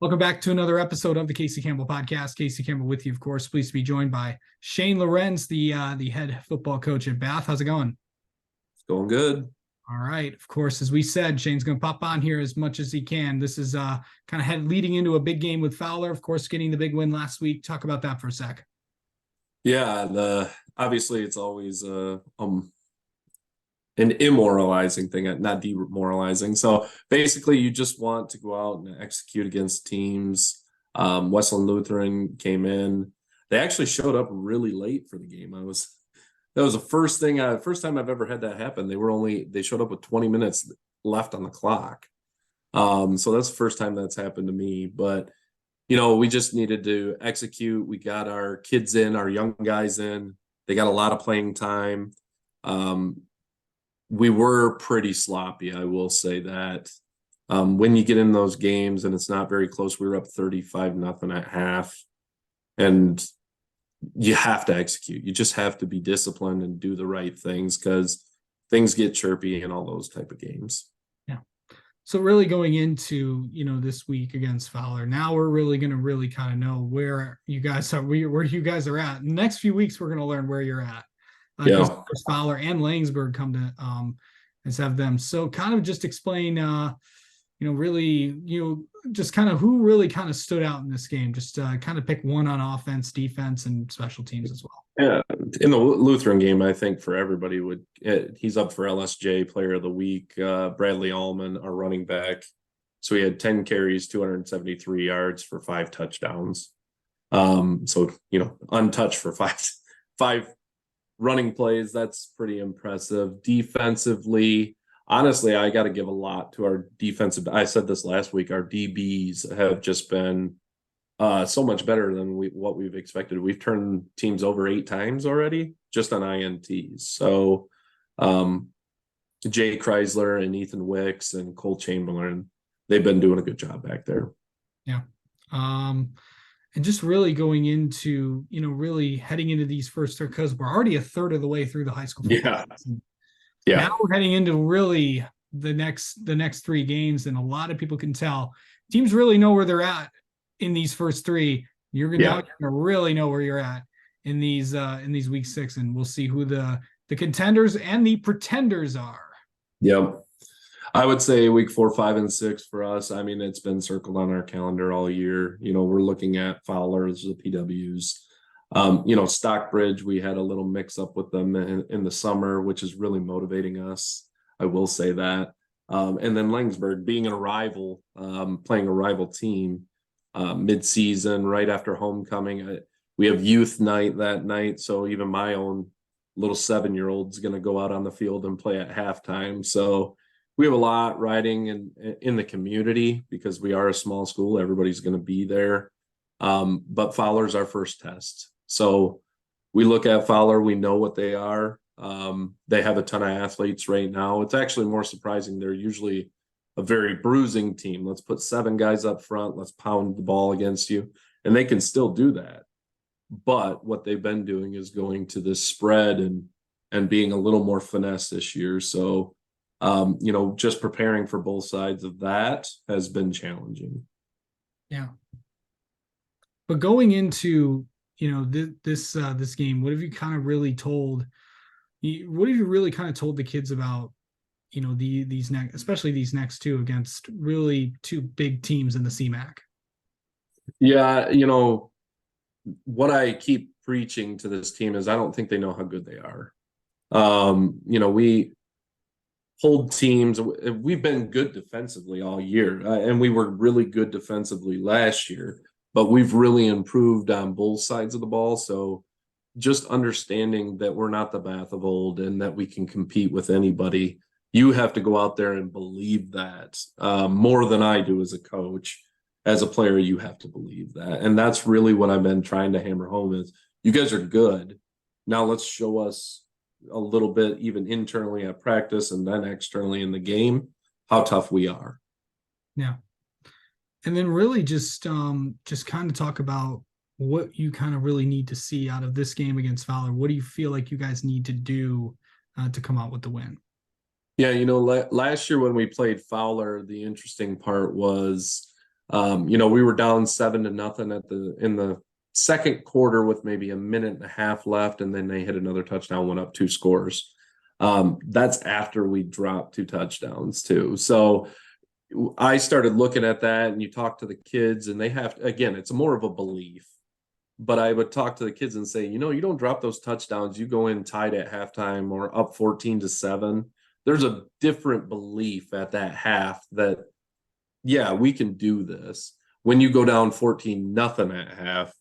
Welcome back to another episode of the Casey Campbell Podcast. Casey Campbell with you, of course. Pleased to be joined by Shane Lorenz, the head football coach at Bath. How's it going? It's going good. All right. Of course, as we said, Shane's going to pop on here as much as he can. This is kind of leading into a big game with Fowler, of course, getting the big win last week. Talk about that for a sec. Yeah, obviously it's always an immoralizing thing, not demoralizing. So basically, you just want to go out and execute against teams. Westland Lutheran came in. They actually showed up really late for the game. That was the first time I've ever had that happen. They showed up with 20 minutes left on the clock. So that's the first time that's happened to me. But we just needed to execute. We got our kids in, our young guys in. They got a lot of playing time. We were pretty sloppy, I will say that. When you get in those games and it's not very close, we were up 35-0 at half. And you have to execute. You just have to be disciplined and do the right things because things get chirpy in all those type of games. Yeah. So really going into, this week against Fowler, now we're really going to really kind of know where you guys are, where you guys are at. Next few weeks, we're going to learn where you're at. Because Fowler and Langsburg come to let's have them. So kind of just explain, just kind of who really kind of stood out in this game. Just kind of pick one on offense, defense, and special teams as well. Yeah, in the Lutheran game, I think for everybody he's up for LSJ Player of the Week. Bradley Allman, our running back. So he had 10 carries, 273 yards for 5 touchdowns. Untouched for five running plays. That's pretty impressive. Defensively, honestly, I got to give a lot to our defensive. I said this last week. Our DBs have just been so much better than what we've expected. We've turned teams over 8 times already just on INTs. So Jay Chrysler and Ethan Wicks and Cole Chamberlain, they've been doing a good job back there. Yeah. And just really going into, really heading into these first, because we're already a third of the way through the high school football season. Yeah. Now we're heading into really the next 3 games, and a lot of people can tell teams really know where they're at in these first 3. You're gonna really know where you're at in these week 6, and we'll see who the contenders and the pretenders are. Yep. I would say week 4, 5, and 6 for us. I mean, it's been circled on our calendar all year. We're looking at Fowler's, the PWs. Stockbridge, we had a little mix up with them in the summer, which is really motivating us. I will say that. And then Langsburg, being a rival, playing a rival team mid-season, right after homecoming. We have youth night that night. So even my own little 7-year-old is going to go out on the field and play at halftime. So we have a lot riding in the community because we are a small school. Everybody's going to be there. But Fowler's our first test. So we look at Fowler, we know what they are. They have a ton of athletes right now. It's actually more surprising. They're usually a very bruising team. Let's put 7 guys up front. Let's pound the ball against you. And they can still do that. But what they've been doing is going to this spread and being a little more finesse this year. So just preparing for both sides of that has been challenging. Yeah. But going into, this game, what have you kind of really told the kids about, these next, especially these next 2 against really 2 big teams in the CMAC? Yeah. What I keep preaching to this team is I don't think they know how good they are. We hold teams. We've been good defensively all year, and we were really good defensively last year, but we've really improved on both sides of the ball. So just understanding that we're not the Bath of old and that we can compete with anybody, you have to go out there and believe that more than I do as a coach. As a player, you have to believe that. And that's really what I've been trying to hammer home is you guys are good. Now let's show us a little bit, even internally at practice and then externally in the game, how tough we are. Yeah. And then really just kind of talk about what you kind of really need to see out of this game against Fowler. What do you feel like you guys need to do to come out with the win? Yeah, last year when we played Fowler, the interesting part was We were down 7-0 in the second quarter with maybe a minute and a half left, and then they hit another touchdown, went up 2 scores. That's after we dropped 2 touchdowns too. So I started looking at that, and you talk to the kids, and they have, again, it's more of a belief. But I would talk to the kids and say, you don't drop those touchdowns. You go in tied at halftime or up 14-7. There's a different belief at that half that, yeah, we can do this. When you go down 14-0 at half,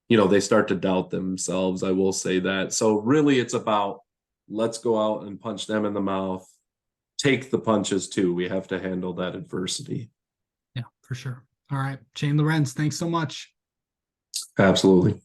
they start to doubt themselves. I will say that. So really it's about, let's go out and punch them in the mouth. Take the punches too. We have to handle that adversity. Yeah, for sure. All right. Shane Lorenz, thanks so much. Absolutely.